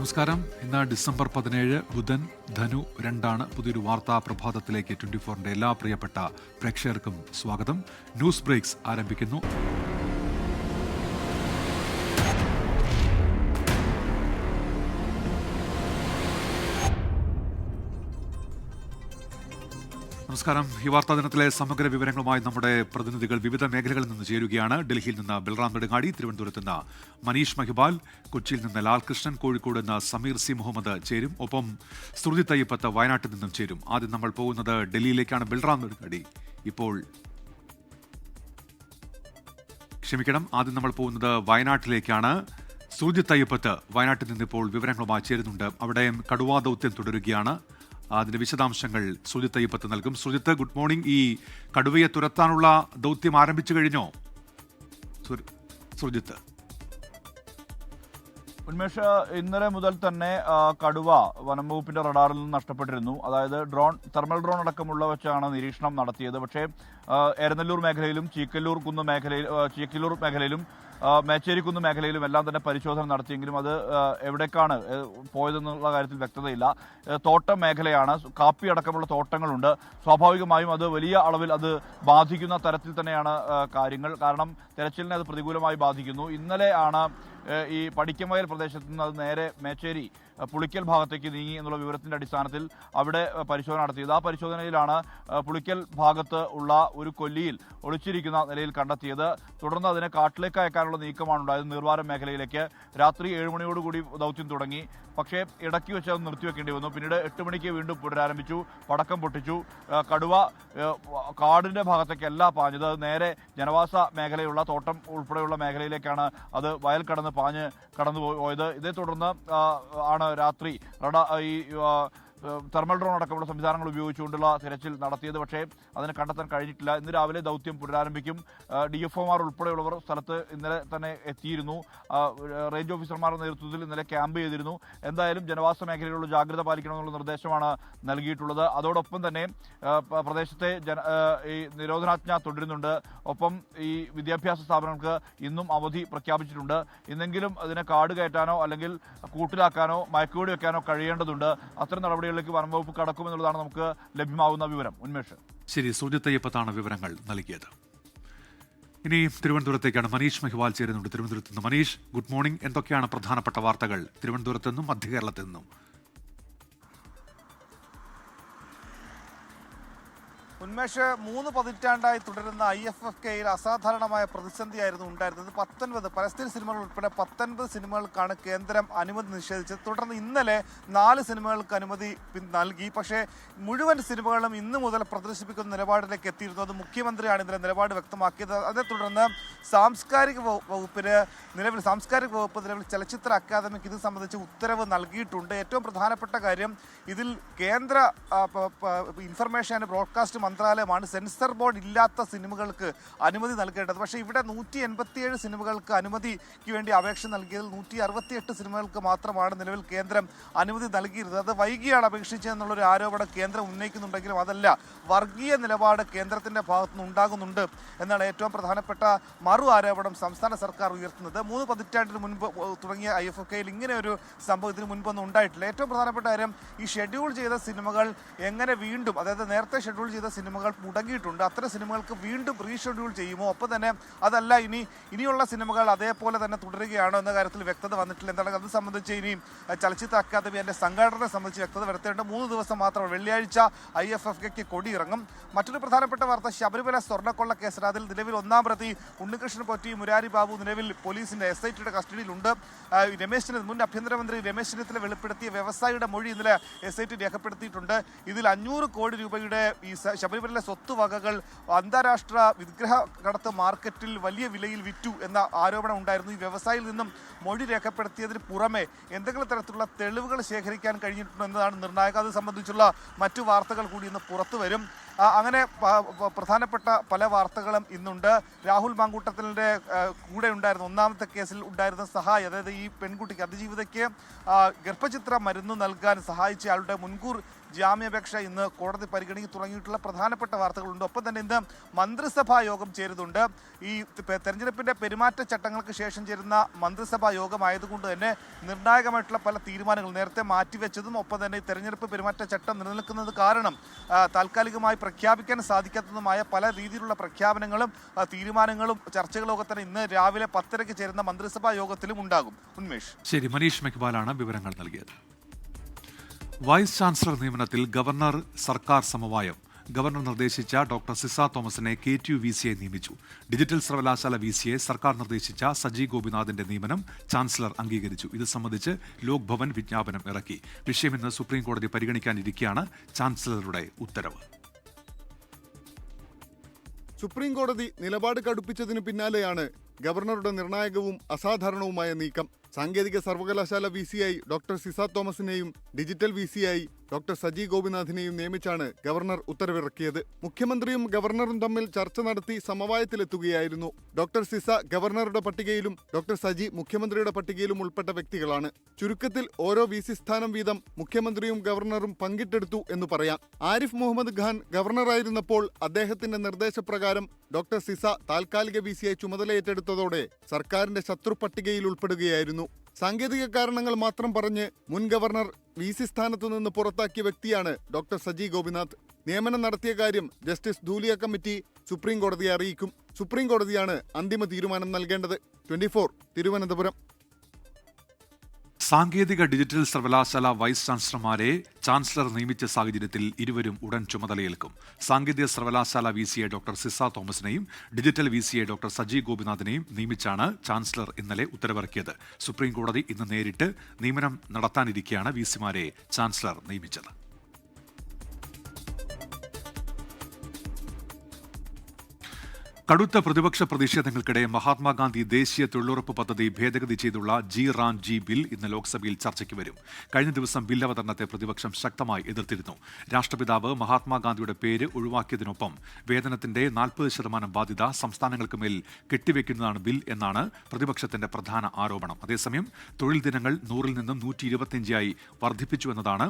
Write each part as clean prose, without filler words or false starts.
നമസ്കാരം. ഇന്ന് ഡിസംബർ 17 ബുധൻ, ധനു 2 പുതിയൊരു വാർത്താ പ്രഭാതത്തിലേക്ക് 24-ന്റെ എല്ലാ പ്രിയപ്പെട്ട പ്രേക്ഷകർക്കും സ്വാഗതം. ന്യൂസ് ബ്രേക്സ് ആരംഭിക്കുന്നു. നമസ്കാരം. ഈ വാർത്താ ദിനത്തിലെ സമഗ്ര വിവരങ്ങളുമായി നമ്മുടെ പ്രതിനിധികൾ വിവിധ മേഖലകളിൽ നിന്ന് ചേരുകയാണ്. ഡൽഹിയിൽ നിന്ന് ബൽറാം നെടുങ്ങാടി, തിരുവനന്തപുരത്ത് നിന്ന് മനീഷ് മഹിബാൽ, കൊച്ചിയിൽ നിന്ന് ലാൽകൃഷ്ണൻ, കോഴിക്കോട് നിന്ന് സമീർ സി മുഹമ്മദ് ചേരും. ഒപ്പം ശ്രുതി തയ്യപ്പത്ത് വയനാട്ടിൽ നിന്നും ചേരും. ആദ്യം നമ്മൾ പോകുന്നത് ഡൽഹിയിലേക്കാണ്. ബൽറാം നെടുങ്ങാടി, ആദ്യം നമ്മൾ പോകുന്നത് വയനാട്ടിലേക്കാണ്. ശ്രുതി തയ്യപ്പത്ത് വയനാട്ടിൽ നിന്ന് ഇപ്പോൾ വിവരങ്ങളുമായി ചേരുന്നുണ്ട്. അവിടെ കടുവാ ദൗത്യം തുടരുകയാണ്. അതിന്റെ വിശദാംശങ്ങൾ സുജിത്ത് അയ്യപ്പത്ത് നൽകും. Sujith, good morning. ഈ കടുവയെ തുരത്താനുള്ള ദൗത്യം ആരംഭിച്ചു കഴിഞ്ഞോ സുജിത്ത്? ഉന്മേഷ്, ഇന്നലെ മുതൽ തന്നെ കടുവ വനം വകുപ്പിന്റെ റഡാറിൽ നിന്ന് നഷ്ടപ്പെട്ടിരുന്നു. അതായത് തെർമൽ ഡ്രോൺ അടക്കമുള്ള വെച്ചാണ് നിരീക്ഷണം നടത്തിയത്. പക്ഷേ എരനല്ലൂർ മേഖലയിലും ചീക്കല്ലൂർ മേഖലയിലും മേച്ചേരിക്കുന്ന് മേഖലയിലും എല്ലാം തന്നെ പരിശോധന നടത്തിയെങ്കിലും അത് എവിടേക്കാണ് പോയതെന്നുള്ള കാര്യത്തിൽ വ്യക്തതയില്ല. തോട്ടം മേഖലയാണ്, കാപ്പി അടക്കമുള്ള തോട്ടങ്ങളുണ്ട്. സ്വാഭാവികമായും അത് വലിയ അളവിൽ അത് ബാധിക്കുന്ന തരത്തിൽ തന്നെയാണ് കാര്യങ്ങൾ. കാരണം തെരച്ചിലിനെ അത് പ്രതികൂലമായി ബാധിക്കുന്നു. ഇന്നലെ ആണ് ഈ പടിക്കമയൽ പ്രദേശത്ത് നിന്ന് അത് നേരെ മേച്ചേരി പുളിക്കൽ ഭാഗത്തേക്ക് നീങ്ങി എന്നുള്ള വിവരത്തിന്റെ അടിസ്ഥാനത്തിൽ അവിടെ പരിശോധന നടത്തിയത്. ആ പരിശോധനയിലാണ് പുളിക്കൽ ഭാഗത്ത് ഉള്ള ഒരു കൊല്ലിയിൽ ഒളിച്ചിരിക്കുന്ന നിലയിൽ കണ്ടെത്തിയത്. തുടർന്ന് അതിനെ കാട്ടിലേക്ക് അയക്കാനുള്ള നീക്കമാണ് ഉണ്ടായത്. നീർവാരം മേഖലയിലേക്ക് രാത്രി 7 മണിയോടുകൂടി ദൗത്യം തുടങ്ങി. പക്ഷേ ഇടയ്ക്ക് വെച്ച് അത് നിർത്തിവെക്കേണ്ടി വന്നു. പിന്നീട് 8 മണിക്ക് വീണ്ടും പുനരാരംഭിച്ചു. പടക്കം പൊട്ടിച്ചു. കടുവ കാടിന്റെ ഭാഗത്തേക്കല്ല പാഞ്ഞത്. അത് നേരെ ജനവാസ മേഖലയുള്ള തോട്ടം ഉൾപ്പെടെയുള്ള മേഖലയിലേക്കാണ് അത് വയൽ കടന്നു പോയത്. ഇതേ തുടർന്ന് ആണ് രാത്രി തെർമൽ ഡ്രോൺ അടക്കമുള്ള സംവിധാനങ്ങൾ ഉപയോഗിച്ചുകൊണ്ടുള്ള തിരച്ചിൽ നടത്തിയത്. പക്ഷേ അതിനെ കണ്ടെത്താൻ കഴിഞ്ഞിട്ടില്ല. ഇന്ന് രാവിലെ ദൗത്യം പുനരാരംഭിക്കും. DFOമാർ ഉൾപ്പെടെയുള്ളവർ സ്ഥലത്ത് ഇന്നലെ തന്നെ എത്തിയിരുന്നു. റേഞ്ച് ഓഫീസർമാരുടെ നേതൃത്വത്തിൽ ഇന്നലെ ക്യാമ്പ് ചെയ്തിരുന്നു. എന്തായാലും ജനവാസ മേഖലയിലുള്ള ജാഗ്രത പാലിക്കണമെന്നുള്ള നിർദ്ദേശമാണ് നൽകിയിട്ടുള്ളത്. അതോടൊപ്പം തന്നെ പ്രദേശത്തെ ഈ നിരോധനാജ്ഞ തുടരുന്നുണ്ട്. ഒപ്പം ഈ വിദ്യാഭ്യാസ സ്ഥാപനങ്ങൾക്ക് ഇന്നും അവധി പ്രഖ്യാപിച്ചിട്ടുണ്ട്. ഇന്നെങ്കിലും അതിനെ കാട് കയറ്റാനോ അല്ലെങ്കിൽ കൂട്ടിലാക്കാനോ മയക്കുവെടി വെക്കാനോ കഴിയേണ്ടതുണ്ട്. അത്തരം നടപടികളിലേക്ക് വനം വകുപ്പ് കടക്കുമെന്നുള്ളതാണ് നമുക്ക് ലഭ്യമാകുന്ന വിവരം. ഉന്മേഷ്. ശരി, സുജിത്ത് അയ്യപ്പത്താണ് വിവരങ്ങൾ നൽകിയത്. ഇനി തിരുവനന്തപുരത്തേക്കാണ് മനീഷ് മഹിവാൽ ചേരുന്നുണ്ട്. തിരുവനന്തപുരത്ത് നിന്ന് മനീഷ്, ഗുഡ് മോർണിംഗ്. എന്തൊക്കെയാണ് പ്രധാനപ്പെട്ട വാർത്തകൾ തിരുവനന്തപുരത്ത് നിന്നും മധ്യ കേരളത്തിൽ നിന്നും? ഉന്മേഷ്, 3 പതിറ്റാണ്ടായി തുടരുന്ന IFFKയിൽ അസാധാരണമായ പ്രതിസന്ധിയായിരുന്നു ഉണ്ടായിരുന്നത്. 19 പലസ്തീൻ സിനിമകൾ ഉൾപ്പെടെ 19 സിനിമകൾക്കാണ് കേന്ദ്രം അനുമതി നിഷേധിച്ചത്. തുടർന്ന് ഇന്നലെ 4 സിനിമകൾക്ക് അനുമതി നൽകി. പക്ഷേ മുഴുവൻ സിനിമകളും ഇന്ന് മുതൽ പ്രദർശിപ്പിക്കുന്ന നിലപാടിലേക്ക് എത്തിയിരുന്നു. അത് മുഖ്യമന്ത്രിയാണ് ഇന്നലെ നിലപാട് വ്യക്തമാക്കിയത്. അതേ തുടർന്ന് സാംസ്കാരിക വകുപ്പ് നിലവിൽ ചലച്ചിത്ര അക്കാദമിക്ക് ഇത് സംബന്ധിച്ച് ഉത്തരവ് നൽകിയിട്ടുണ്ട്. ഏറ്റവും പ്രധാനപ്പെട്ട കാര്യം, ഇതിൽ കേന്ദ്ര ഇൻഫർമേഷൻ ആൻഡ് ബ്രോഡ്കാസ്റ്റ് മന്ത്രാലയമാണ് സെൻസർ ബോർഡ് ഇല്ലാത്ത സിനിമകൾക്ക് അനുമതി നൽകേണ്ടത്. പക്ഷേ ഇവിടെ 187 സിനിമകൾക്ക് അനുമതിക്ക് വേണ്ടി അപേക്ഷ നൽകിയതിൽ 168 സിനിമകൾക്ക് മാത്രമാണ് നിലവിൽ കേന്ദ്രം അനുമതി നൽകിയിരുന്നത്. അത് വൈകിയാണ് അപേക്ഷിച്ചതെന്നുള്ളൊരു ആരോപണം കേന്ദ്രം ഉന്നയിക്കുന്നുണ്ടെങ്കിലും അതല്ല, വർഗീയ നിലപാട് കേന്ദ്രത്തിന്റെ ഭാഗത്തുനിന്ന് ഉണ്ടാകുന്നുണ്ട് എന്നാണ് ഏറ്റവും പ്രധാനപ്പെട്ട മറു ആരോപണം സംസ്ഥാന സർക്കാർ ഉയർത്തുന്നത്. 3 പതിറ്റാണ്ടിന് മുൻപ് തുടങ്ങിയ IFFKയിൽ ഇങ്ങനെ ഒരു സംഭവം ഇതിന് മുൻപൊന്നും ഉണ്ടായിട്ടില്ല. ഏറ്റവും പ്രധാനപ്പെട്ട കാര്യം, ഈ ഷെഡ്യൂൾ ചെയ്ത സിനിമകൾ എങ്ങനെ വീണ്ടും, അതായത് നേരത്തെ ഷെഡ്യൂൾ ചെയ്ത സിനിമകൾ മുടങ്ങിയിട്ടുണ്ട്, അത്തരം സിനിമകൾക്ക് വീണ്ടും റീഷെഡ്യൂൾ ചെയ്യുമോ? ഒപ്പം തന്നെ അതല്ല, ഇനിയുള്ള സിനിമകൾ അതേപോലെ തന്നെ തുടരുകയാണോ എന്ന കാര്യത്തിൽ വ്യക്തത വന്നിട്ടില്ല. എന്താണ് അത് സംബന്ധിച്ച് ഇനിയും ചലച്ചിത്ര അക്കാദമി അതിൻ്റെ സംഘടനയെ സംബന്ധിച്ച് വ്യക്തത വരുത്തേണ്ട. 3 ദിവസം മാത്രം, വെള്ളിയാഴ്ച IFFKയ്ക്ക് കൊടിയിറങ്ങും. മറ്റൊരു പ്രധാനപ്പെട്ട വാർത്ത, ശബരിമല സ്വർണ്ണക്കൊള്ള കേസിൽ അതിൽ നിലവിൽ 1-ാം പ്രതി ഉണ്ണികൃഷ്ണൻ പൊറ്റി, മുരാരി ബാബു നിലവിൽ പോലീസിന്റെ SITയുടെ കസ്റ്റഡിയിലുണ്ട്. മുൻ ആഭ്യന്തരമന്ത്രി രമേശ് ചെന്നിത്തല വെളിപ്പെടുത്തിയ വ്യവസായിയുടെ മൊഴി ഇന്നലെ SIT രേഖപ്പെടുത്തിയിട്ടുണ്ട്. ഇതിൽ 500 കോടി രൂപയുടെ ഈ ശബരിമല സ്വത്തുവകകൾ അന്താരാഷ്ട്ര വിഗ്രഹ കടത്ത് മാർക്കറ്റിൽ വലിയ വിലയിൽ വിറ്റു എന്ന ആരോപണം ഉണ്ടായിരുന്നു. ഈ വ്യവസായിയിൽ നിന്നും മൊഴി രേഖപ്പെടുത്തിയതിന് പുറമെ എന്തെങ്കിലും തരത്തിലുള്ള തെളിവുകൾ ശേഖരിക്കാൻ കഴിഞ്ഞിട്ടുണ്ടോ എന്നതാണ് നിർണായകം. അത് സംബന്ധിച്ചുള്ള മറ്റു വാർത്തകൾ കൂടി ഇന്ന് പുറത്തു വരും. അങ്ങനെ പ്രധാനപ്പെട്ട പല വാർത്തകളും ഇന്നുണ്ട്. രാഹുൽ മാങ്കൂട്ടത്തിൻ്റെ കൂടെ ഉണ്ടായിരുന്ന ഒന്നാമത്തെ കേസിൽ ഉണ്ടായിരുന്ന സഹായി, അതായത് ഈ പെൺകുട്ടിക്ക് അതിജീവിതയ്ക്ക് ഗർഭചിത്ര മരുന്ന് നൽകാൻ സഹായിച്ചയാളുടെ മുൻകൂർ ജാമ്യാപേക്ഷ ഇന്ന് കോടതി പരിഗണിക്ക് തുടങ്ങിയിട്ടുള്ള പ്രധാനപ്പെട്ട വാർത്തകളുണ്ട്. ഒപ്പം തന്നെ ഇന്ന് മന്ത്രിസഭാ യോഗം ചേരുന്നുണ്ട്. ഈ തെരഞ്ഞെടുപ്പിന്റെ പെരുമാറ്റച്ചട്ടങ്ങൾക്ക് ശേഷം ചേരുന്ന മന്ത്രിസഭാ യോഗമായതുകൊണ്ട് തന്നെ നിർണായകമായിട്ടുള്ള പല തീരുമാനങ്ങൾ നേരത്തെ മാറ്റിവെച്ചതും ഒപ്പം തന്നെ തെരഞ്ഞെടുപ്പ് പെരുമാറ്റച്ചട്ടം നിലനിൽക്കുന്നത് കാരണം താൽക്കാലികമായി പ്രഖ്യാപിക്കാൻ സാധിക്കാത്തതുമായ പല രീതിയിലുള്ള പ്രഖ്യാപനങ്ങളും തീരുമാനങ്ങളും ചർച്ചകളും ഒക്കെ തന്നെ ഇന്ന് രാവിലെ 10:30 ചേരുന്ന മന്ത്രിസഭാ യോഗത്തിലും ഉണ്ടാകും. ഉന്മേഷ്. ശരി, മനീഷ് മെക്ബാലാണ് വിവരങ്ങൾ നൽകിയത്. വൈസ് ചാൻസലർ നിയമനത്തിൽ ഗവർണർ സർക്കാർ സമവായം. ഗവർണർ നിർദ്ദേശിച്ച ഡോക്ടർ സിസ തോമസിനെ KTU-VC നിയമിച്ചു. ഡിജിറ്റൽ സർവകലാശാല VC സർക്കാർ നിർദ്ദേശിച്ച സജി ഗോപിനാഥിന്റെ നിയമനം ചാൻസലർ അംഗീകരിച്ചു. ഇത് സംബന്ധിച്ച് ലോക് ഭവൻ വിജ്ഞാപനം ഇറക്കി. വിഷയം ഇന്ന് സുപ്രീം കോടതി പരിഗണിക്കാനിരിക്കെയാണ് ചാൻസലറുടെ ഉത്തരവ്. സുപ്രീം കോടതി നിലപാട് കടുപ്പിച്ചതിനു പിന്നാലെയാണ് ഗവർണറുടെ നിർണായകവും അസാധാരണവുമായ നീക്കം. സാങ്കേതിക സർവകലാശാല VC ഡോക്ടർ സിസ തോമസിനെയും ഡിജിറ്റൽ VC ഡോക്ടർ സജി ഗോപിനാഥിനെയും നിയമിച്ചാണ് ഗവർണർ ഉത്തരവിറക്കിയത്. മുഖ്യമന്ത്രിയും ഗവർണറും തമ്മിൽ ചർച്ച നടത്തി സമവായത്തിലെത്തുകയായിരുന്നു. ഡോക്ടർ സിസ ഗവർണറുടെ പട്ടികയിലും ഡോക്ടർ സജി മുഖ്യമന്ത്രിയുടെ പട്ടികയിലും ഉൾപ്പെട്ട വ്യക്തികളാണ്. ചുരുക്കത്തിൽ ഓരോ VC സ്ഥാനം വീതം മുഖ്യമന്ത്രിയും ഗവർണറും പങ്കിട്ടെടുത്തു എന്ന് പറയാം. ആരിഫ് മുഹമ്മദ് ഖാൻ ഗവർണറായിരുന്നപ്പോൾ അദ്ദേഹത്തിന്റെ നിർദ്ദേശപ്രകാരം ഡോക്ടർ സിസ താൽക്കാലിക VC ചുമതലയേറ്റെടുത്തതോടെ സർക്കാരിന്റെ ശത്രു പട്ടികയിൽ ഉൾപ്പെടുകയായിരുന്നു. സാങ്കേതിക കാരണങ്ങൾ മാത്രം പറഞ്ഞ് മുൻ ഗവർണർ VC സ്ഥാനത്തു നിന്ന് പുറത്താക്കിയ വ്യക്തിയാണ് ഡോക്ടർ സജി ഗോപിനാഥ്. നിയമനം നടത്തിയ കാര്യം ജസ്റ്റിസ് ധൂലിയ കമ്മിറ്റി സുപ്രീം കോടതിയെ അറിയിക്കും. സുപ്രീം കോടതിയാണ് അന്തിമ തീരുമാനം നൽകേണ്ടത്. 24 തിരുവനന്തപുരം. സാങ്കേതിക ഡിജിറ്റൽ സർവകലാശാല വൈസ് ചാൻസലർമാരെ ചാൻസലർ നിയമിച്ച സാഹചര്യത്തിൽ ഇരുവരും ഉടൻ ചുമതലയേൽക്കും. സാങ്കേതിക സർവകലാശാല VC ഡോക്ടർ സിസ തോമസിനെയും ഡിജിറ്റൽ VC ഡോക്ടർ സജി ഗോപിനാഥിനെയും നിയമിച്ചാണ് ചാൻസലർ ഇന്നലെ ഉത്തരവിറക്കിയത്. സുപ്രീം കോടതി ഇന്ന് നേരിട്ട് നിയമനം നടത്താനിരിക്കെയാണ് VC-മാരെ ചാൻസലർ നിയമിച്ചത്. കടുത്ത പ്രതിപക്ഷ പ്രതിഷേധങ്ങൾക്കിടെ മഹാത്മാഗാന്ധി ദേശീയ തൊഴിലുറപ്പ് പദ്ധതി ഭേദഗതി ചെയ്തുള്ള G ബിൽ ഇന്ന് ലോക്സഭയിൽ ചർച്ചയ്ക്ക് വരും. കഴിഞ്ഞ ദിവസം ബിൽ അവതരണത്തെ പ്രതിപക്ഷം ശക്തമായി എതിർത്തിരുന്നു. രാഷ്ട്രപിതാവ് മഹാത്മാഗാന്ധിയുടെ പേര് ഒഴിവാക്കിയതിനൊപ്പം വേതനത്തിന്റെ 40% ബാധ്യത സംസ്ഥാനങ്ങൾക്ക് മേൽ കെട്ടിവെക്കുന്നതാണ് ബിൽ എന്നാണ് പ്രതിപക്ഷത്തിന്റെ പ്രധാന ആരോപണം. അതേസമയം തൊഴിൽ ദിനങ്ങൾ 100-ൽ നിന്നും 125 വർദ്ധിപ്പിച്ചു എന്നതാണ്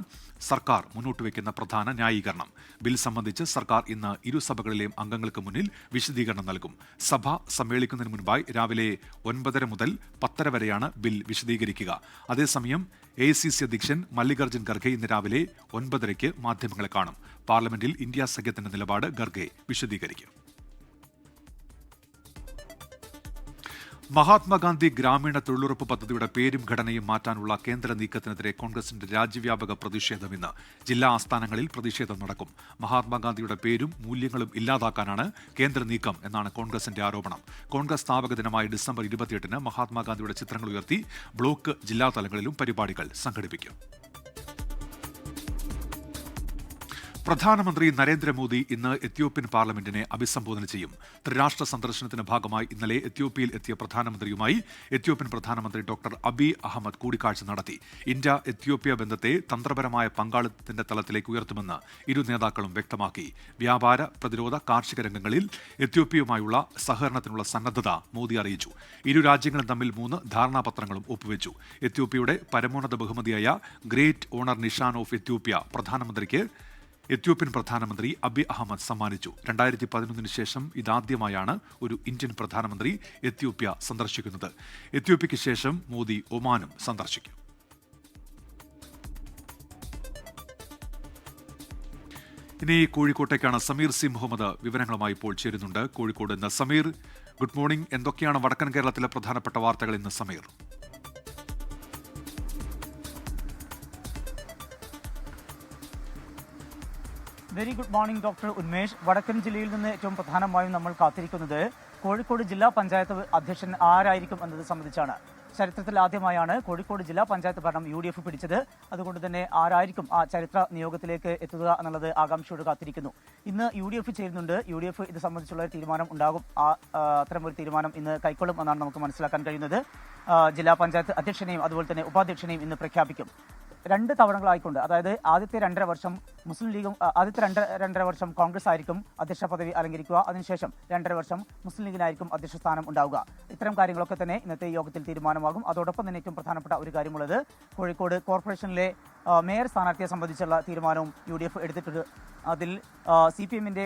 സർക്കാർ മുന്നോട്ടുവെക്കുന്ന പ്രധാന ന്യായീകരണം. ബിൽ സംബന്ധിച്ച് സർക്കാർ ഇന്ന് ഇരുസഭകളിലെയും അംഗങ്ങൾക്ക് മുന്നിൽ വിശദീകരണം നൽകും. സഭ സമ്മേളിക്കുന്നതിന് മുൻപായി രാവിലെ 9:30 മുതൽ 10:30 വരെയാണ് ബിൽ വിശദീകരിക്കുക. അതേസമയം AICC അധ്യക്ഷൻ മല്ലികാർജ്ജുൻ ഖർഗെ ഇന്ന് രാവിലെ 9:30 മാധ്യമങ്ങളെ കാണും. പാർലമെന്റിൽ ഇന്ത്യ സഖ്യത്തിന്റെ നിലപാട് ഖർഗെ വിശദീകരിക്കും. മഹാത്മാഗാന്ധി ഗ്രാമീണ തൊഴിലുറപ്പ് പദ്ധതിയുടെ പേരും ഘടനയും മാറ്റാനുള്ള കേന്ദ്ര നീക്കത്തിനെതിരെ കോൺഗ്രസിന്റെ രാജ്യവ്യാപക പ്രതിഷേധം ഇന്ന്. ജില്ലാ ആസ്ഥാനങ്ങളിൽ പ്രതിഷേധം നടക്കും. മഹാത്മാഗാന്ധിയുടെ പേരും മൂല്യങ്ങളും ഇല്ലാതാക്കാനാണ് കേന്ദ്ര നീക്കം എന്നാണ് കോൺഗ്രസിന്റെ ആരോപണം. കോൺഗ്രസ് സ്ഥാപക ദിനമായ ഡിസംബർ 28-ന് മഹാത്മാഗാന്ധിയുടെ ചിത്രങ്ങൾ ഉയർത്തി ബ്ലോക്ക് ജില്ലാ തലങ്ങളിലും പരിപാടികൾ സംഘടിപ്പിക്കും. പ്രധാനമന്ത്രി നരേന്ദ്രമോദി ഇന്ന് എത്യോപ്യൻ പാർലമെന്റിനെ അഭിസംബോധന ചെയ്യും. ത്രിരാഷ്ട്ര സന്ദർശനത്തിന്റെ ഭാഗമായി ഇന്നലെ എത്യോപ്യയിൽ എത്തിയ പ്രധാനമന്ത്രിയുമായി എത്യോപ്യൻ പ്രധാനമന്ത്രി ഡോക്ടർ അബിയ് അഹമ്മദ് കൂടിക്കാഴ്ച നടത്തി. ഇന്ത്യ എത്യോപ്യ ബന്ധത്തെ തന്ത്രപരമായ പങ്കാളിത്തത്തിന്റെ തലത്തിലേക്ക് ഉയർത്തുമെന്ന് ഇരു നേതാക്കളും വ്യക്തമാക്കി. വ്യാപാര, പ്രതിരോധ, കാർഷിക രംഗങ്ങളിൽ എത്യോപ്യയുമായുള്ള സഹകരണത്തിനുള്ള സന്നദ്ധത മോദി അറിയിച്ചു. ഇരു രാജ്യങ്ങളും തമ്മിൽ 3 ധാരണാപത്രങ്ങളും ഒപ്പുവെച്ചു. എത്യോപ്യയുടെ പരമോന്നത ബഹുമതിയായ great owner Nishan of Ethiopia പ്രധാനമന്ത്രിക്ക് എത്യോപ്യൻ പ്രധാനമന്ത്രി അബിയ് അഹമ്മദ് സമ്മാനിച്ചു. 2011 ശേഷം ഇതാദ്യമായാണ് ഒരു ഇന്ത്യൻ പ്രധാനമന്ത്രി എത്യോപ്യ സന്ദർശിക്കുന്നത്. എത്യോപ്യയ്ക്ക് ശേഷം മോദി ഒമാനും സന്ദർശിക്കും. ഇനി കോഴിക്കോട്ടേക്കാണ് സമീർ സി മുഹമ്മദ് വിവരങ്ങളുമായി ഇപ്പോൾ ചേരുന്നുണ്ട്. കോഴിക്കോട് ഇന്ന് സമീർ, ഗുഡ് മോർണിംഗ്. എന്തൊക്കെയാണ് വടക്കൻ കേരളത്തിലെ പ്രധാനപ്പെട്ട വാർത്തകൾ ഇന്ന് Sameer? Very good morning doctor Unmesh. വടക്കൻ ജില്ലയിൽ നിന്ന് ഏറ്റവും പ്രധാനമായും നമ്മൾ കാത്തിരിക്കുന്നത് കോഴിക്കോട് ജില്ലാ പഞ്ചായത്ത് അധ്യക്ഷൻ ആരായിരിക്കും എന്നത് സംബന്ധിച്ചാണ്. ചരിത്രത്തിൽ ആദ്യമായാണ് കോഴിക്കോട് ജില്ലാ പഞ്ചായത്ത് ഭരണം UDF പിടിച്ചത്. അതുകൊണ്ട് തന്നെ ആരായിരിക്കും ആ ചരിത്ര നിയോഗത്തിലേക്ക് എത്തുക എന്നുള്ളത് ആകാംക്ഷയോട് കാത്തിരിക്കുന്നു. ഇന്ന് UDF ചേരുന്നുണ്ട്. UDF ഇത് സംബന്ധിച്ചുള്ള ഒരു തീരുമാനം ഉണ്ടാകും. അത്തരമൊരു തീരുമാനം ഇന്ന് കൈക്കൊള്ളും എന്നാണ് നമുക്ക് മനസ്സിലാക്കാൻ കഴിയുന്നത്. ജില്ലാ പഞ്ചായത്ത് അധ്യക്ഷനെയും അതുപോലെ തന്നെ ഉപാധ്യക്ഷനെയും ഇന്ന് പ്രഖ്യാപിക്കും. രണ്ട് തവണകളായിക്കൊണ്ട്, അതായത് ആദ്യത്തെ 2.5 വർഷം മുസ്ലിം ലീഗും ആദ്യത്തെ 2.5 വർഷം കോൺഗ്രസ് ആയിരിക്കും അധ്യക്ഷ പദവി അലങ്കരിക്കുക. അതിനുശേഷം 2.5 വർഷം മുസ്ലിം ലീഗിനായിരിക്കും അധ്യക്ഷ സ്ഥാനം ഉണ്ടാവുക. ഇത്തരം കാര്യങ്ങളൊക്കെ തന്നെ ഇന്നത്തെ യോഗത്തിൽ തീരുമാനമാകും. അതോടൊപ്പം തന്നെ ഏറ്റവും പ്രധാനപ്പെട്ട ഒരു കാര്യമുള്ളത് കോഴിക്കോട് കോർപ്പറേഷനിലെ മേയർ സ്ഥാനാർത്ഥിയെ സംബന്ധിച്ചുള്ള തീരുമാനവും UDF എടുത്തിട്ടുണ്ട്. അതിൽ CPM-ന്റെ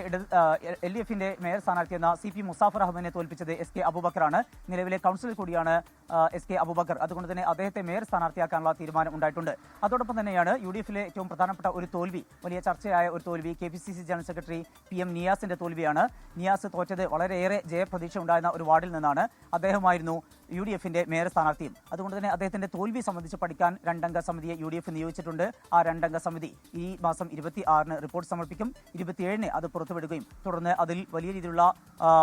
LDF-ന്റെ മേയർ സ്ഥാനാർത്ഥി എന്ന CP മുസാഫർ അഹമ്മദിനെ തോൽപ്പിച്ചത് SK അബൂബക്കറാണ്. നിലവിലെ കൗൺസിലർ കൂടിയാണ് SK അബൂബക്കർ. അതുകൊണ്ട് തന്നെ അദ്ദേഹത്തെ മേയർ സ്ഥാനാർത്ഥിയാക്കാനുള്ള തീരുമാനം ഉണ്ടായിട്ടുണ്ട്. അതോടൊപ്പം തന്നെയാണ് UDF-ലെ ഏറ്റവും പ്രധാനപ്പെട്ട ഒരു തോൽവി, വലിയ ചർച്ചയായ ഒരു തോൽവി, KPCC ജനറൽ സെക്രട്ടറി PM നിയാസിന്റെ തോൽവിയാണ്. നിയാസ് തോറ്റത് വളരെയേറെ ജയപ്രതീക്ഷ ഉണ്ടായിരുന്ന ഒരു വാർഡിൽ നിന്നാണ്. അദ്ദേഹമായിരുന്നു UDF-ന്റെ മേയർ സ്ഥാനാർത്ഥിയും. അതുകൊണ്ട് തന്നെ അദ്ദേഹത്തിന്റെ തോൽവി സംബന്ധിച്ച് പഠിക്കാൻ 2-അംഗ സമിതിയെ UDF നിയോഗിച്ചിട്ടുണ്ട്. ആ 2-അംഗ സമിതി ഈ മാസം 26-ന് റിപ്പോർട്ട് സമർപ്പിക്കും. 27-ന് അത് പുറത്തുവിടുകയും തുടർന്ന് അതിൽ വലിയ രീതിയിലുള്ള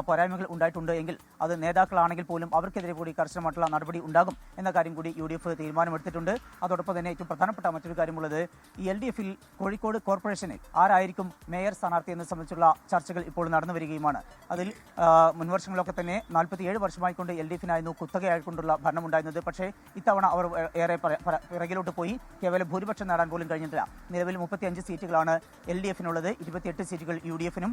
പോരായ്മകൾ ഉണ്ടായിട്ടുണ്ട് എങ്കിൽ അത് നേതാക്കളാണെങ്കിൽ പോലും അവർക്കെതിരെ കൂടി കർശനമായിട്ടുള്ള നടപടി ഉണ്ടാകും എന്ന കാര്യം കൂടി UDF തീരുമാനമെടുത്തിട്ടുണ്ട്. അതോടൊപ്പം തന്നെ ഏറ്റവും പ്രധാനപ്പെട്ട മറ്റൊരു കാര്യമുള്ളത്, ഈ LDF-ൽ കോഴിക്കോട് കോർപ്പറേഷനിൽ ആരായിരിക്കും മേയർ സ്ഥാനാർത്ഥി എന്നത് സംബന്ധിച്ചുള്ള ചർച്ചകൾ ഇപ്പോൾ നടന്നു വരികയുമാണ്. അതിൽ മുൻവർഷങ്ങളൊക്കെ തന്നെ 47 വർഷമായിക്കൊണ്ട് LDF-നായിരുന്നു കുത്തകയായിക്കൊണ്ടുള്ള ഭരണമുണ്ടായിരുന്നത്. പക്ഷേ ഇത്തവണ അവർ ഏറെ പിറകിലോട്ട് പോയി. കേവലം ഭൂരിപക്ഷം നേടാൻ പോലും കഴിഞ്ഞിട്ടില്ല. നിലവിൽ 35 സീറ്റുകളാണ് LDF-നുള്ളത്, 28 സീറ്റുകൾ UDF-നും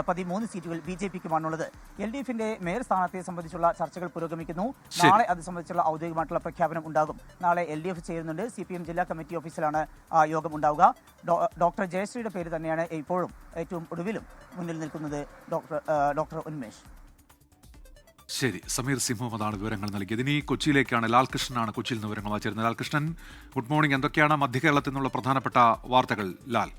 13 സീറ്റുകൾ BJP-ക്കുമാണുള്ളത്. LDF-ന്റെ മേയർ സ്ഥാനാർത്ഥിയെ സംബന്ധിച്ചുള്ള ചർച്ചകൾ പുരോഗമിക്കുന്നു. നാളെ അത് സംബന്ധിച്ചുള്ള ഔദ്യോഗികമായിട്ടുള്ള പ്രഖ്യാപനം ഉണ്ടാകും. നാളെ LDF ചേരുന്നുണ്ട്. CPM ജില്ലാ കമ്മിറ്റി ഓഫീസിലാണ് യോഗം ഉണ്ടാവുക. ഡോക്ടർ ജയശ്രീയുടെ പേര് തന്നെയാണ് ഇപ്പോഴും ഏറ്റവും ഒടുവിലും മുന്നിൽ നിൽക്കുന്നത്, ഡോക്ടർ ഉന്മേഷ്. ശരി, സമീർ സി മുഹമ്മദാണ് വിവരങ്ങൾ നൽകിയത്. ഇനി കൊച്ചിയിലേക്കാണ്. ലാൽകൃഷ്ണനാണ് കൊച്ചിയിൽ നിന്ന് വിവരങ്ങൾ ചേരുന്നത്. Lalkrishnan, good morning. എന്തൊക്കെയാണ് മധ്യ കേരളത്തിൽ നിന്നുള്ള പ്രധാനപ്പെട്ട വാർത്തകൾ? Lal.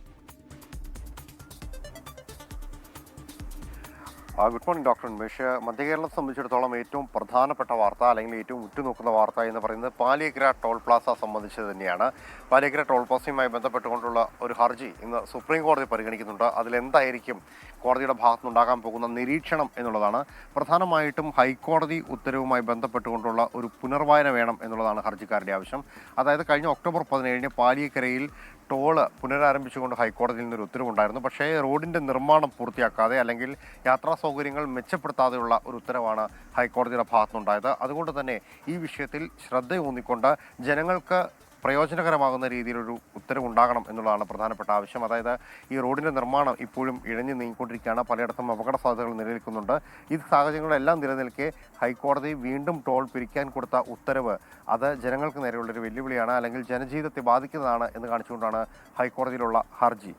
Good morning doctor Unmesh. മധ്യകേരളത്തെ സംബന്ധിച്ചിടത്തോളം ഏറ്റവും പ്രധാനപ്പെട്ട വാർത്ത, അല്ലെങ്കിൽ ഏറ്റവും ഉറ്റുനോക്കുന്ന വാർത്ത എന്ന് പറയുന്നത് പാലിയേക്കര ടോൾ പ്ലാസ സംബന്ധിച്ചത് തന്നെയാണ്. പാലിയേക്കര ടോൾ പ്ലാസയുമായി ബന്ധപ്പെട്ടുകൊണ്ടുള്ള ഒരു ഹർജി ഇന്ന് സുപ്രീം കോടതി പരിഗണിക്കുന്നുണ്ട്. അതിലെന്തായിരിക്കും കോടതിയുടെ ഭാഗത്തുനിന്നുണ്ടാകാൻ പോകുന്ന നിരീക്ഷണം എന്നുള്ളതാണ്. പ്രധാനമായിട്ടും ഹൈക്കോടതി ഉത്തരവുമായി ബന്ധപ്പെട്ടുകൊണ്ടുള്ള ഒരു പുനർവായന വേണം എന്നുള്ളതാണ് ഹർജിക്കാരുടെ ആവശ്യം. അതായത് കഴിഞ്ഞ ഒക്ടോബർ 17-ന് പാലിയേക്കരയിൽ ടോള് പുനരാരംഭിച്ചുകൊണ്ട് ഹൈക്കോടതിയിൽ നിന്നൊരു ഉത്തരവുണ്ടായിരുന്നു. പക്ഷേ റോഡിൻ്റെ നിർമ്മാണം പൂർത്തിയാക്കാതെ അല്ലെങ്കിൽ യാത്രാ സൗകര്യങ്ങൾ മെച്ചപ്പെടുത്താതെയുള്ള ഒരു ഉത്തരവാണ് ഹൈക്കോടതിയുടെ ഭാഗത്തുനിന്നുണ്ടായത്. അതുകൊണ്ട് തന്നെ ഈ വിഷയത്തിൽ ശ്രദ്ധയൂന്നിക്കൊണ്ട് ജനങ്ങൾക്ക് പ്രയോജനകരമാകുന്ന രീതിയിലൊരു ഉത്തരവുണ്ടാകണം എന്നുള്ളതാണ് പ്രധാനപ്പെട്ട ആവശ്യം. അതായത് ഈ റോഡിൻ്റെ നിർമ്മാണം ഇപ്പോഴും ഇഴഞ്ഞു നീങ്ങിക്കൊണ്ടിരിക്കുകയാണ്. പലയിടത്തും അപകട സാധ്യതകൾ നിലനിൽക്കുന്നുണ്ട്. ഈ സാഹചര്യങ്ങളെല്ലാം നിലനിൽക്കെ ഹൈക്കോടതി വീണ്ടും ടോൾ പിരിക്കാൻ കൊടുത്ത ഉത്തരവ് അത് ജനങ്ങൾക്ക് നേരെയുള്ളൊരു വെല്ലുവിളിയാണ്, അല്ലെങ്കിൽ ജനജീവിതത്തെ ബാധിക്കുന്നതാണ് എന്ന് കാണിച്ചുകൊണ്ടാണ് ഹൈക്കോടതിയിലുള്ള ഹർജി,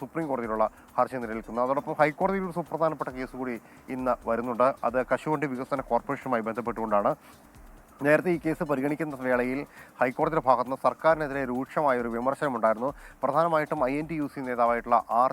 സുപ്രീം കോടതിയിലുള്ള ഹർജി നിലനിൽക്കുന്നത്. അതോടൊപ്പം ഹൈക്കോടതിയിൽ ഒരു സുപ്രധാനപ്പെട്ട കേസ് കൂടി ഇന്ന് വരുന്നുണ്ട്. അത് കശുവണ്ടി വികസന കോർപ്പറേഷനുമായി ബന്ധപ്പെട്ടുകൊണ്ടാണ്. നേരത്തെ ഈ കേസ് പരിഗണിക്കുന്ന വേളയിൽ ഹൈക്കോടതിയുടെ ഭാഗത്തുനിന്ന് സർക്കാരിനെതിരെ രൂക്ഷമായ ഒരു വിമർശനമുണ്ടായിരുന്നു. പ്രധാനമായിട്ടും INTUC നേതാവായിട്ടുള്ള R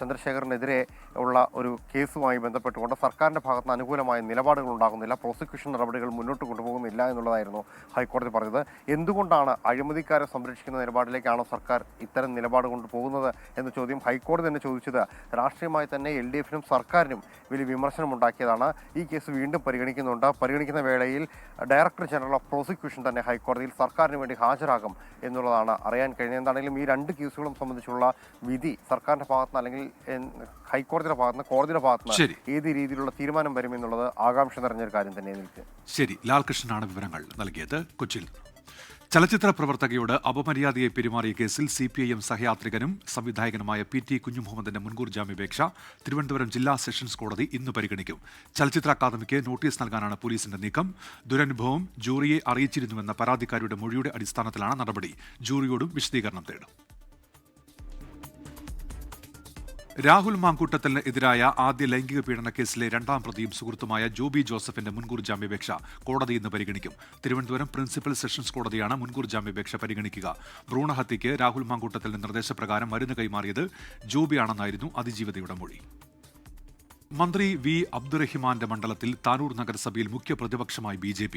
ചന്ദ്രശേഖറിനെതിരെ ഉള്ള ഒരു കേസുമായി ബന്ധപ്പെട്ടുകൊണ്ട് സർക്കാരിൻ്റെ ഭാഗത്തുനിന്ന് അനുകൂലമായ നിലപാടുകൾ ഉണ്ടാകുന്നില്ല, പ്രോസിക്യൂഷൻ നടപടികൾ മുന്നോട്ട് കൊണ്ടുപോകുന്നില്ല എന്നുള്ളതായിരുന്നു ഹൈക്കോടതി പറഞ്ഞത്. എന്തുകൊണ്ടാണ് അഴിമതിക്കാരെ സംരക്ഷിക്കുന്ന നിലപാടിലേക്കാണോ സർക്കാർ ഇത്തരം നിലപാട് കൊണ്ട് പോകുന്നത് എന്ന ചോദ്യം ഹൈക്കോടതി തന്നെ ചോദിച്ചത് രാഷ്ട്രീയമായി തന്നെ LDF-നും സർക്കാരിനും വലിയ വിമർശനമുണ്ടാക്കിയതാണ്. ഈ കേസ് വീണ്ടും പരിഗണിക്കുന്നുണ്ട്. പരിഗണിക്കുന്ന വേളയിൽ ഡയറക്ടർ ജനറൽ ഓഫ് പ്രോസിക്യൂഷൻ തന്നെ ഹൈക്കോടതിയിൽ സർക്കാരിന് വേണ്ടി ഹാജരാകും എന്നുള്ളതാണ് അറിയാൻ കഴിഞ്ഞത്. എന്താണെങ്കിലും ഈ രണ്ട് കേസുകളും സംബന്ധിച്ചുള്ള വിധി സർക്കാരിൻ്റെ ഭാഗത്തുനിന്ന് അല്ലെങ്കിൽ ഹൈക്കോടതിയുടെ ഭാഗത്തുനിന്ന് കോടതിയുടെ ഭാഗത്തുനിന്ന് ഏത് രീതിയിലുള്ള തീരുമാനം വരുമെന്നുള്ളത് ആകാംക്ഷ നിറഞ്ഞൊരു കാര്യം തന്നെ നിൽക്കുക. ശരി, ലാൽകൃഷ്ണനാണ് വിവരങ്ങൾ നൽകിയത് കൊച്ചിയിൽ. ചലച്ചിത്ര പ്രവർത്തകയോട് അപമര്യാദയെ പെരുമാറിയ കേസിൽ CPIM സഹയാത്രികനും സംവിധായകനുമായ PT കുഞ്ഞുമുഹമ്മദിന്റെ മുൻകൂർ ജാമ്യാപേക്ഷ തിരുവനന്തപുരം ജില്ലാ സെഷൻസ് കോടതി ഇന്ന് പരിഗണിക്കും. ചലച്ചിത്ര അക്കാദമിക്ക് നോട്ടീസ് നൽകാനാണ് പോലീസിന്റെ നീക്കം. ദുരനുഭവം ജൂറിയെ അറിയിച്ചിരുന്നുവെന്ന പരാതിക്കാരുടെ മൊഴിയുടെ അടിസ്ഥാനത്തിലാണ് നടപടി. ജൂറിയോടും വിശദീകരണം തേടും. രാഹുൽ മാങ്കൂട്ടത്തിന് എതിരായ ആദ്യ ലൈംഗിക പീഡന കേസിലെ 2ാം പ്രതിയും സുഹൃത്തുമായ ജോബി ജോസഫിന്റെ മുൻകൂർ ജാമ്യാപേക്ഷ കോടതി ഇന്ന് പരിഗണിക്കും. തിരുവനന്തപുരം പ്രിൻസിപ്പൽ സെഷൻസ് കോടതിയാണ് മുൻകൂർ ജാമ്യാപേക്ഷ പരിഗണിക്കുക. ഭ്രൂണഹത്യയ്ക്ക് രാഹുൽ മാങ്കൂട്ടത്തിന്റെ നിർദ്ദേശപ്രകാരം മരുന്ന് കൈമാറിയത് ജോബിയാണെന്നായിരുന്നു അതിജീവിതയുടെ മൊഴി. മന്ത്രി V അബ്ദുറഹിമാന്റെ മണ്ഡലത്തിൽ താനൂർ നഗരസഭയിൽ മുഖ്യ പ്രതിപക്ഷമായി BJP.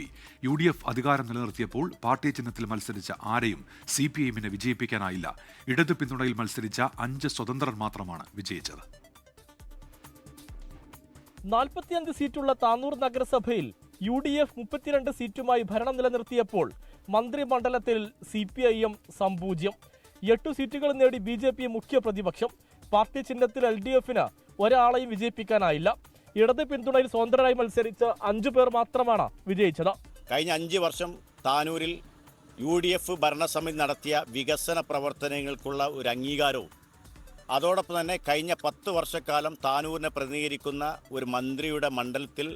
UDF അധികാരം നിലനിർത്തിയപ്പോൾ പാർട്ടി ചിഹ്നത്തിൽ മത്സരിച്ച ആരെയും CPIM-നെ വിജയിപ്പിക്കാനായില്ല. ഇടതു പിന്തുണയിൽ മത്സരിച്ച 5 സ്വതന്ത്രർ മാത്രമാണ് വിജയിച്ചത്. 45 സീറ്റുള്ള താനൂർ നഗരസഭയിൽ UDF 32 സീറ്റുമായി ഭരണം നിലനിർത്തിയപ്പോൾ മന്ത്രിമണ്ഡലത്തിൽ CPIM സംപൂജ്യം. 8 സീറ്റുകൾ നേടി BJP മുഖ്യ പ്രതിപക്ഷം. പാർട്ടി ചിഹ്നത്തിൽ LDF-ന് ഒരാളെയും വിജയിപ്പിക്കാനായില്ല. ഇടത് പിന്തുണയിൽ സ്വതന്ത്രരായി മത്സരിച്ച 5 പേർ മാത്രമാണ് വിജയിച്ചത്. കഴിഞ്ഞ 5 വർഷം താനൂരിൽ UDF ഭരണസമിതി നടത്തിയ വികസന പ്രവർത്തനങ്ങൾക്കുള്ള ഒരു അംഗീകാരവും അതോടൊപ്പം തന്നെ കഴിഞ്ഞ 10 വർഷക്കാലം താനൂരിനെ പ്രതിനിധീകരിക്കുന്ന ഒരു മന്ത്രിയുടെ മണ്ഡലത്തിൽ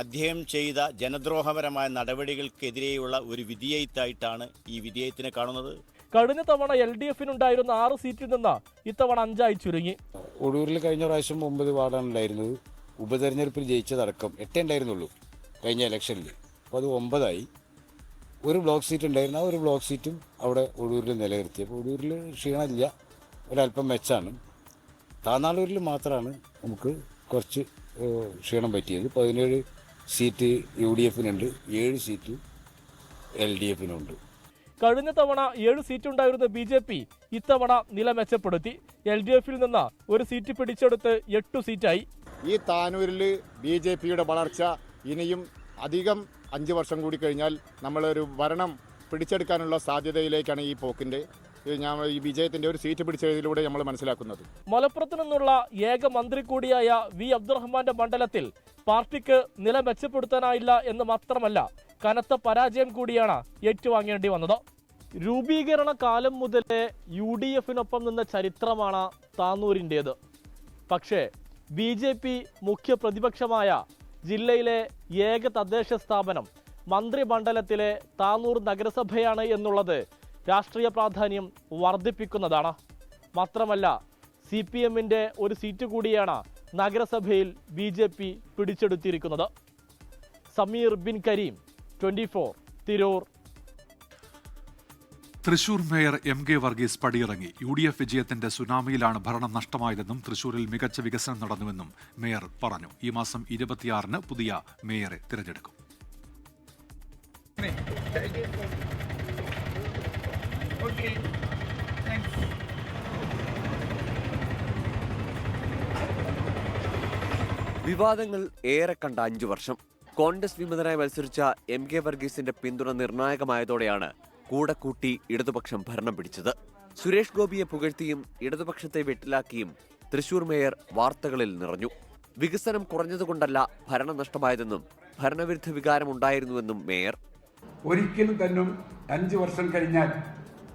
അദ്ദേഹം ചെയ്ത ജനദ്രോഹപരമായ നടപടികൾക്കെതിരെയുള്ള ഒരു വിധിയെഴുത്തായിട്ടാണ് ഈ വിധിയെഴുത്തിനെ കാണുന്നത്. കഴിഞ്ഞ തവണ LDF-നുണ്ടായിരുന്ന 6 സീറ്റിൽ നിന്ന് ഇത്തവണ 5 ചുരുങ്ങി. ഒടൂരിൽ കഴിഞ്ഞ പ്രാവശ്യം 9 വാർഡാണ് ഉണ്ടായിരുന്നത്. ഉപതെരഞ്ഞെടുപ്പിൽ ജയിച്ചതടക്കം 8 ഉണ്ടായിരുന്നുള്ളൂ കഴിഞ്ഞ ഇലക്ഷനിൽ. അപ്പോൾ അത് 9ആയി. ഒരു ബ്ലോക്ക് സീറ്റ് ഉണ്ടായിരുന്നു. ആ ഒരു ബ്ലോക്ക് സീറ്റും അവിടെ ഒടൂരിൽ നിലനിർത്തി. അപ്പോൾ ഒടൂരിൽ ക്ഷീണമില്ല, ഒരല്പം മെച്ചാണ്. താനാളൂരിൽ മാത്രമാണ് നമുക്ക് കുറച്ച് ക്ഷീണം പറ്റിയത്. 17 സീറ്റ് UDF-നുണ്ട്, 7 സീറ്റ് LDF-നുണ്ട്. കഴിഞ്ഞ തവണ 7 സീറ്റുണ്ടായിരുന്ന BJP ഇത്തവണ നില മെച്ചപ്പെടുത്തി. LDF-ൽ നിന്ന് ഒരു സീറ്റ് പിടിച്ചെടുത്ത് 8 സീറ്റായി. ഈ താനൂരിൽ BJP-യുടെ വളർച്ച ഇനിയും അധികം 5 വർഷം കൂടി കഴിഞ്ഞാൽ നമ്മളൊരു ഭരണം പിടിച്ചെടുക്കാനുള്ള സാധ്യതയിലേക്കാണ് ഈ പോക്കിൻ്റെ ഈ വിജയത്തിൻ്റെ ഒരു സീറ്റ് പിടിച്ചതിലൂടെ നമ്മൾ മനസ്സിലാക്കുന്നത്. മലപ്പുറത്ത് നിന്നുള്ള ഏക മന്ത്രി കൂടിയായ V. അബ്ദുറഹ്മാന്റെ മണ്ഡലത്തിൽ പാർട്ടിക്ക് നില മെച്ചപ്പെടുത്താനായില്ല എന്ന് മാത്രമല്ല കനത്ത പരാജയം കൂടിയാണ് ഏറ്റുവാങ്ങേണ്ടി വന്നത്. രൂപീകരണ കാലം മുതലേ UDF-നൊപ്പം നിന്ന ചരിത്രമാണ് താനൂരിൻ്റേത്. പക്ഷേ BJP മുഖ്യ പ്രതിപക്ഷമായ ജില്ലയിലെ ഏക തദ്ദേശ സ്ഥാപനം മന്ത്രിമണ്ഡലത്തിലെ താനൂർ നഗരസഭയാണ് എന്നുള്ളത് രാഷ്ട്രീയ പ്രാധാന്യം വർദ്ധിപ്പിക്കുന്നതാണ്. മാത്രമല്ല CPM-ന്റെ ഒരു സീറ്റ് കൂടിയാണ് നഗരസഭയിൽ BJP പിടിച്ചെടുത്തിരിക്കുന്നത്. സമീർ ബിൻ കരീം, 24, തിരൂർ. തൃശൂർ മേയർ MK വർഗീസ് പടിയിറങ്ങി. UDF വിജയത്തിന്റെ സുനാമിയിലാണ് ഭരണം നഷ്ടമായതെന്നും തൃശൂരിൽ മികച്ച വികസനം നടന്നുവെന്നും മേയർ പറഞ്ഞു. ഈ മാസം 26-ന് പുതിയ മേയറെ തിരഞ്ഞെടുക്കും. വിവാദങ്ങൾ ഏറെ കണ്ട 5 വർഷം. കോൺഗ്രസ് വിമതനായി മത്സരിച്ച MK വർഗീസിന്റെ പിന്തുണ നിർണായകമായതോടെയാണ് കൂടെ കൂട്ടി ഇടതുപക്ഷം ഭരണം പിടിച്ചത്. സുരേഷ് ഗോപിയെ പുകഴ്ത്തിയും ഇടതുപക്ഷത്തെ വെട്ടിലാക്കിയും തൃശൂർ മേയർ വാർത്തകളിൽ നിറഞ്ഞു. വികസനം കുറഞ്ഞതുകൊണ്ടല്ല ഭരണം നഷ്ടമായതെന്നും ഭരണവിരുദ്ധ വികാരമുണ്ടായിരുന്നുവെന്നും മേയർ. ഒരിക്കലും തന്നെ 5 വർഷം കഴിഞ്ഞാൽ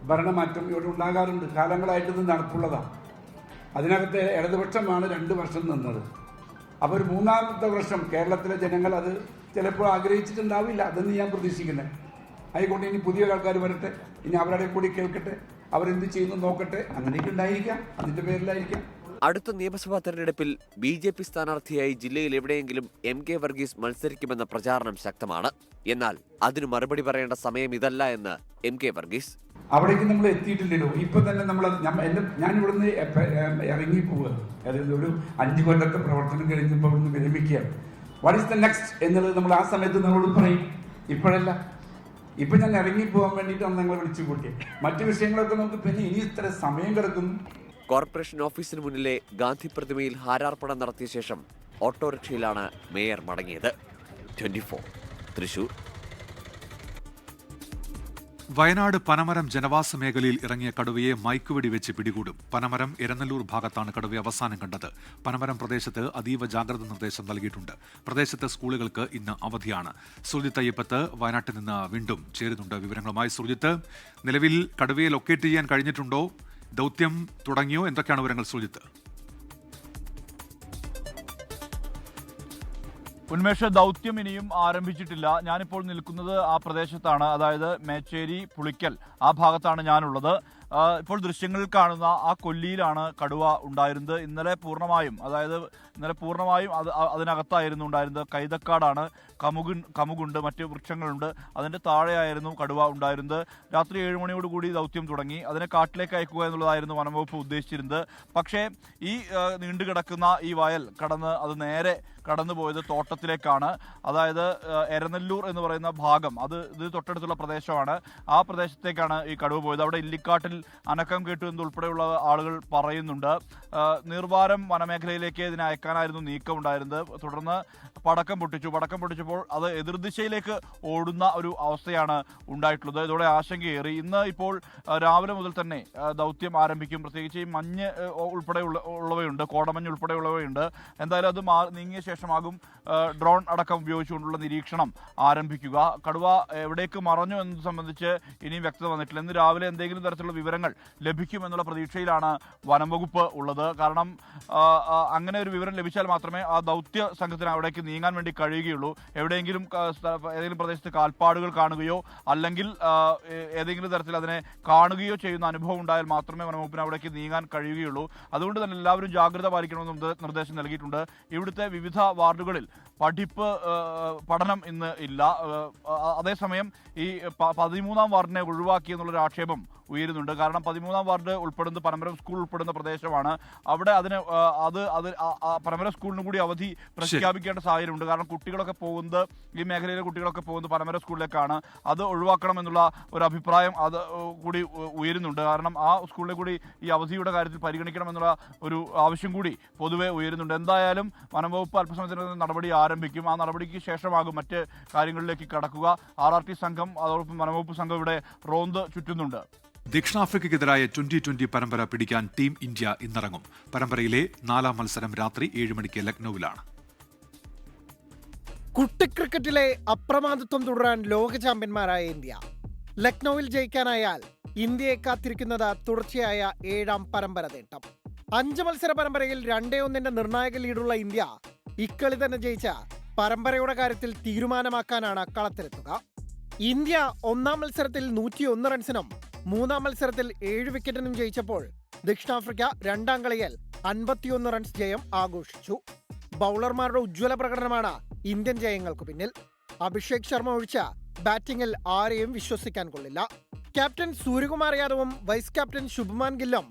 ഭരണമാറ്റം ഇവിടെ ഉണ്ടാകാറുണ്ട്. കാലങ്ങളായിട്ട് ഇത് നടപ്പുള്ളതാണ്. അതിനകത്തെ ഇടതുപക്ഷമാണ് 2 വർഷം നിന്നത്. അപ്പോൾ ഒരു 3-ാമത്തെ വർഷം കേരളത്തിലെ ജനങ്ങൾ അത് ചിലപ്പോൾ ആഗ്രഹിച്ചിട്ടുണ്ടാവില്ല. അതെന്ന് ഞാൻ പ്രതീക്ഷിക്കുന്നത്. ആയിക്കൊണ്ട് ഇനി പുതിയ ആൾക്കാർ വരട്ടെ, ഇനി അവരുടെ കൂടി കേൾക്കട്ടെ, അവരെന്ത് ചെയ്യുന്നു നോക്കട്ടെ. അങ്ങനെയൊക്കെ ഉണ്ടായിരിക്കാം, അതിന്റെ പേരിലായിരിക്കാം. അടുത്ത നിയമസഭാ തെരഞ്ഞെടുപ്പിൽ BJP സ്ഥാനാർത്ഥിയായി ജില്ലയിൽ എവിടെയെങ്കിലും MK വർഗീസ് മത്സരിക്കുമെന്ന പ്രചാരണം ശക്തമാണ്. എന്നാൽ അതിന് മറുപടി പറയേണ്ട സമയം ഇതല്ല എന്ന് MK വർഗീസ്. അവിടേക്ക് നമ്മൾ എത്തിയിട്ടില്ലല്ലോ. ഇപ്പൊ തന്നെ ഞാൻ ഇവിടുന്ന് ഇറങ്ങിപ്പോവുക. അതായത് ഒരു 5 കൊല്ലത്തെ പ്രവർത്തനം കഴിഞ്ഞപ്പോൾ ഇവിടുന്ന് വിരമിക്കുകയാണ്. വാട്ട് ഈസ് ദ നെക്സ്റ്റ് എന്നുള്ളത് നമ്മൾ ആ സമയത്ത് നമ്മളോട് പറയും. ഇപ്പോഴല്ല. ഇപ്പൊ ഞാൻ ഇറങ്ങിപ്പോകാൻ വേണ്ടിയിട്ടാണ് ഞങ്ങൾ വിളിച്ചു കൂട്ടിയത്. മറ്റു വിഷയങ്ങളൊക്കെ നമുക്ക് പിന്നെ ഇനി ഇത്ര സമയം കിടക്കുന്നു. കോർപ്പറേഷൻ ഓഫീസിന് മുന്നിലെ ഗാന്ധി പ്രതിമയിൽ ഹാരാർപ്പണം നടത്തിയ ശേഷം ഓട്ടോറിക്ഷയിലാണ് മേയർ മടങ്ങിയത്. 24, തൃശൂർ. വയനാട് പനമരം ജനവാസ മേഖലയിൽ ഇറങ്ങിയ കടുവയെ മയക്കുവെടി വെച്ച് പിടികൂടും. പനമരം എരനല്ലൂർ ഭാഗത്താണ് കടുവയെ അവസാനം കണ്ടത്. പനമരം പ്രദേശത്ത് അതീവ ജാഗ്രത നിർദ്ദേശം നൽകിയിട്ടുണ്ട്. പ്രദേശത്തെ സ്കൂളുകൾക്ക് ഇന്ന് അവധിയാണ്. സുർജിത്ത് അയ്യപ്പത്ത് വയനാട്ടിൽ നിന്ന് വീണ്ടും ചേരുന്നുണ്ട് വിവരങ്ങളുമായി. സുർജിത്ത്, നിലവിൽ കടുവയെ ലൊക്കേറ്റ് ചെയ്യാൻ കഴിഞ്ഞിട്ടുണ്ടോ? ദൗത്യം തുടങ്ങിയോ? എന്തൊക്കെയാണ് വിവരങ്ങൾ സുർജിത്ത്? ഉന്മേഷ, ദൗത്യം ഇനിയും ആരംഭിച്ചിട്ടില്ല. ഞാനിപ്പോൾ നിൽക്കുന്നത് ആ പ്രദേശത്താണ്, അതായത് മേച്ചേരി, പുളിക്കൽ ആ ഭാഗത്താണ് ഞാനുള്ളത്. ഇപ്പോൾ ദൃശ്യങ്ങളിൽ കാണുന്ന ആ കൊല്ലിയിലാണ് കടുവ ഉണ്ടായിരുന്നത്. ഇന്നലെ പൂർണ്ണമായും അതിനകത്തായിരുന്നു ഉണ്ടായിരുന്നത്. കൈതക്കാടാണ്, കമുകുണ്ട്, മറ്റ് വൃക്ഷങ്ങളുണ്ട്. അതിൻ്റെ താഴെയായിരുന്നു കടുവ ഉണ്ടായിരുന്നത്. രാത്രി 7 മണിയോടുകൂടി ദൗത്യം തുടങ്ങി. അതിനെ കാട്ടിലേക്ക് അയക്കുക എന്നുള്ളതായിരുന്നു വനംവകുപ്പ് ഉദ്ദേശിച്ചിരുന്നത്. പക്ഷേ ഈ നീണ്ടുകിടക്കുന്ന ഈ വയൽ അത് നേരെ കടന്നുപോയത് തോട്ടത്തിലേക്കാണ്. അതായത് എരനല്ലൂർ എന്ന് പറയുന്ന ഭാഗം, ഇത് തൊട്ടടുത്തുള്ള പ്രദേശമാണ്. ആ പ്രദേശത്തേക്കാണ് ഈ കടുവ പോയത്. അവിടെ ഇല്ലിക്കാട്ടിൽ അനക്കം കേട്ടു എന്നതുൾപ്പെടെയുള്ള ആളുകൾ പറയുന്നുണ്ട്. നീർവാരം വനമേഖലയിലേക്ക് ഇതിനെ അയക്കാനായിരുന്നു നീക്കമുണ്ടായിരുന്നത്. തുടർന്ന് പടക്കം പൊട്ടിച്ചപ്പോൾ അത് എതിർദിശയിലേക്ക് ഓടുന്ന ഒരു അവസ്ഥയാണ് ഉണ്ടായിട്ടുള്ളത്. ഇതോടെ ആശങ്കയേറി. ഇന്ന് ഇപ്പോൾ രാവിലെ മുതൽ തന്നെ ദൗത്യം ആരംഭിക്കും. പ്രത്യേകിച്ച് ഈ മഞ്ഞ് ഉൾപ്പെടെയുള്ളവയുണ്ട്, കോടമഞ്ഞ് ഉൾപ്പെടെയുള്ളവയുണ്ട്. എന്തായാലും അത് നീങ്ങിയ ശേഷമാകും ഡ്രോൺ അടക്കം ഉപയോഗിച്ചുകൊണ്ടുള്ള നിരീക്ഷണം ആരംഭിക്കുക. കടുവ എവിടേക്ക് മറഞ്ഞു എന്നത് സംബന്ധിച്ച് ഇനിയും വ്യക്തത വന്നിട്ടില്ല. ഇന്ന് രാവിലെ എന്തെങ്കിലും തരത്തിലുള്ള വിവരങ്ങൾ ലഭിക്കുമെന്നുള്ള പ്രതീക്ഷയിലാണ് വനം വകുപ്പ് ഉള്ളത്. കാരണം അങ്ങനെ ഒരു വിവരം ലഭിച്ചാൽ മാത്രമേ ആ ദൗത്യ സംഘത്തിന് അവിടേക്ക് നീങ്ങാൻ വേണ്ടി കഴിയുകയുള്ളൂ. ഏതെങ്കിലും പ്രദേശത്ത് കാൽപ്പാടുകൾ കാണുകയോ അല്ലെങ്കിൽ ഏതെങ്കിലും തരത്തിൽ അതിനെ കാണുകയോ ചെയ്യുന്ന അനുഭവം ഉണ്ടായാൽ മാത്രമേ വനംവകുപ്പിന് അവിടേക്ക് നീങ്ങാൻ കഴിയുകയുള്ളൂ. അതുകൊണ്ട് തന്നെ എല്ലാവരും ജാഗ്രത പാലിക്കണമെന്ന് നിർദ്ദേശം നൽകിയിട്ടുണ്ട്. ഇവിടുത്തെ വിവിധ വാർഡുകളിൽ പഠനം ഇന്ന് ഇല്ല. അതേസമയം ഈ 13-ാം വാർഡിനെ ഒഴിവാക്കി എന്നുള്ളൊരു ആക്ഷേപം ഉയരുന്നുണ്ട്. കാരണം 13-ാം വാർഡ് ഉൾപ്പെടുന്ന പനമരം സ്കൂൾ ഉൾപ്പെടുന്ന പ്രദേശമാണ്. അവിടെ പനമരം സ്കൂളിന് കൂടി അവധി പ്രഖ്യാപിക്കേണ്ട സാഹചര്യമുണ്ട്. കാരണം കുട്ടികളൊക്കെ പോകുന്നത്, ഈ മേഖലയിലെ കുട്ടികളൊക്കെ പോകുന്നത് പനമരം സ്കൂളിലേക്കാണ്. അത് ഒഴിവാക്കണമെന്നുള്ള ഒരു അഭിപ്രായം അത് കൂടി ഉയരുന്നുണ്ട്. കാരണം ആ സ്കൂളിലെ കൂടി ഈ അവധിയുടെ കാര്യത്തിൽ പരിഗണിക്കണമെന്നുള്ള ഒരു ആവശ്യം കൂടി പൊതുവെ ഉയരുന്നുണ്ട്. എന്തായാലും വനംവകുപ്പ് അല്പസമയത്തിന് നടപടി ആരംഭിക്കും. ആ നടപടിക്ക് ശേഷമാകും മറ്റ് കാര്യങ്ങളിലേക്ക് കടക്കുക. RRT സംഘം അതോടൊപ്പം വനംവകുപ്പ് സംഘം ഇവിടെ റോന്ത് ചുറ്റുന്നുണ്ട്. ദക്ഷിണാഫ്രിക്കയ്ക്കെതിരായ 2020 പരമ്പര പിടിക്കാൻ ടീം ഇന്ത്യ ഇന്നിറങ്ങും. പരമ്പരയിലെ 4-ാം മത്സരം രാത്രി 7 മണിക്ക് ലക്നൌവിലാണ്. കുട്ടിക്രിക്കറ്റിലെ അപ്രമാദിത്വം തുടരാൻ ലോക ചാമ്പ്യന്മാരായ ഇന്ത്യ. ലക്നൌവിൽ ജയിക്കാനായാൽ ഇന്ത്യയെ കാത്തിരിക്കുന്നത് തുടർച്ചയായ 7-ാം പരമ്പര നേട്ടം. 5 മത്സര പരമ്പരയിൽ 2-1 നിർണായക ലീഡുള്ള ഇന്ത്യ ഇക്കളി തന്നെ ജയിച്ച പരമ്പരയുടെ കാര്യത്തിൽ തീരുമാനമാക്കാനാണ് കളത്തിലെത്തുക. ഇന്ത്യ 1-ാം മത്സരത്തിൽ 101 റൺസിനും 3-ാം മത്സരത്തിൽ 7 വിക്കറ്റിനും ജയിച്ചപ്പോൾ ദക്ഷിണാഫ്രിക്ക 2-ാം കളിയിൽ 51 റൺസ് ജയം ആഘോഷിച്ചു. ബൌളർമാരുടെ ഉജ്ജ്വല പ്രകടനമാണ് ഇന്ത്യൻ ജയങ്ങൾക്ക് പിന്നിൽ. അഭിഷേക് ശർമ്മ ഒഴിച്ച ബാറ്റിംഗിൽ ആരെയും വിശ്വസിക്കാൻ കൊള്ളില്ല. ക്യാപ്റ്റൻ സൂര്യകുമാർ യാദവും വൈസ് ക്യാപ്റ്റൻ ശുഭ്മാൻ ഗില്ലും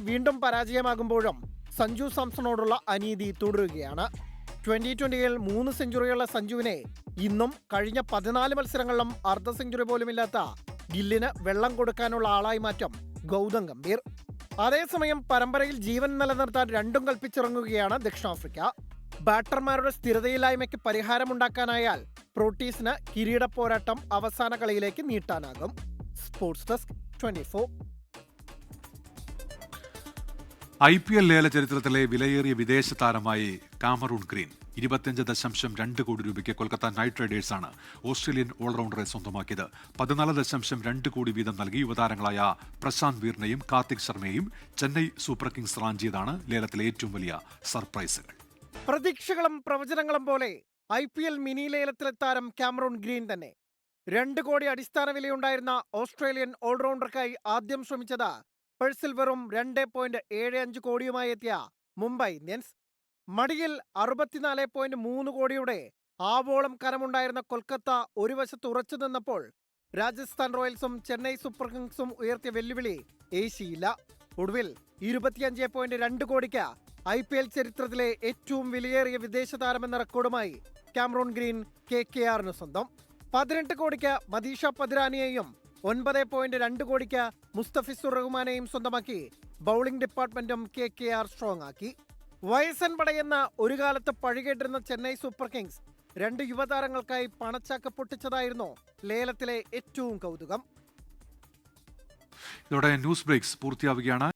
വീണ്ടും പരാജയമാകുമ്പോഴും സഞ്ജു സാംസണോടുള്ള അനീതി തുടരുകയാണ്. 2020-ൽ 3 സെഞ്ചുറിയുള്ള സഞ്ജുവിനെ ഇന്നും കഴിഞ്ഞ 14 മത്സരങ്ങളിലും അർദ്ധ സെഞ്ചുറി പോലുമില്ലാത്ത ഗില്ലിന് വെള്ളം കൊടുക്കാനുള്ള ആളായി മാറ്റം ഗൗതം ഗംഭീർ. അതേസമയം പരമ്പരയിൽ ജീവൻ നിലനിർത്താൻ രണ്ടും കൽപ്പിച്ചിറങ്ങുകയാണ് ദക്ഷിണാഫ്രിക്ക. ബാറ്റർമാരുടെ സ്ഥിരതയില്ലായ്മയ്ക്ക് പരിഹാരമുണ്ടാക്കാനായാൽ പ്രോട്ടീസിന് കിരീട പോരാട്ടം അവസാന കളിയിലേക്ക് നീട്ടാനാകും. Sports desk 24. IPL ലേല ചരിത്രത്തിലെ വിലയേറിയ വിദേശ താരമായി കാമറൂൺ ഗ്രീൻ. 25.2 കോടി രൂപയ്ക്ക് കൊൽക്കത്ത നൈറ്റ് റൈഡേഴ്സാണ് ഓസ്ട്രേലിയൻ ഓൾറൗണ്ടറെ സ്വന്തമാക്കിയത്. 14.2 കോടി വീതം നൽകി യുവതാരങ്ങളായ പ്രശാന്ത് വീറിനെയും കാർത്തിക് ശർമ്മയെയും ചെന്നൈ സൂപ്പർ കിങ്സ് റാഞ്ചിയതാണ് ലേലത്തിലെ ഏറ്റവും വലിയ സർപ്രൈസുകൾ. പ്രതീക്ഷകളും പ്രവചനങ്ങളും പോലെ IPL മിനി ലേലത്തിലെ താരം കാമറൂൺ ഗ്രീൻ തന്നെ. 2 കോടി അടിസ്ഥാന വിലയുണ്ടായിരുന്ന ഓസ്ട്രേലിയൻ ഓൾറൗണ്ടർക്കായി ആദ്യം ശ്രമിച്ചത് പേഴ്സിൽ വെറും 2.75 കോടിയുമായി എത്തിയ മുംബൈ ഇന്ത്യൻസ്. മടിയിൽ 64.3 കോടിയുടെ ആവോളം കരമുണ്ടായിരുന്ന കൊൽക്കത്ത ഒരു വശത്ത് ഉറച്ചു നിന്നപ്പോൾ രാജസ്ഥാൻ റോയൽസും ചെന്നൈ സൂപ്പർ കിങ്സും ഉയർത്തിയ വെല്ലുവിളി ഏശിയില്ല. ഒടുവിൽ 25.2 കോടിക്ക് IPL ചരിത്രത്തിലെ ഏറ്റവും വിലയേറിയ വിദേശ താരമെന്ന റെക്കോർഡുമായി കാമറൂൺ ഗ്രീൻ KKRന് സ്വന്തം. 18 കോടിക്ക് മദീഷ പതിരാനിയെയും 9.2 കോടിക്ക് മുസ്തഫിസുർ റഹ്മാനെയും സ്വന്തമാക്കി ബൌളിംഗ് ഡിപ്പാർട്ട്മെന്റും KKR സ്ട്രോങ് ആക്കി. വയസ്സൻ പടയെന്ന ഒരു കാലത്ത് പഴികേട്ടിരുന്ന ചെന്നൈ സൂപ്പർ കിങ്സ് 2 യുവതാരങ്ങൾക്കായി പണച്ചാക്ക് പൊട്ടിച്ചതായിരുന്നു ലേലത്തിലെ ഏറ്റവും കൗതുകം. ഇതോടെ ന്യൂസ് ബ്രേക്സ് പൂർത്തിയാവുകയാണ്.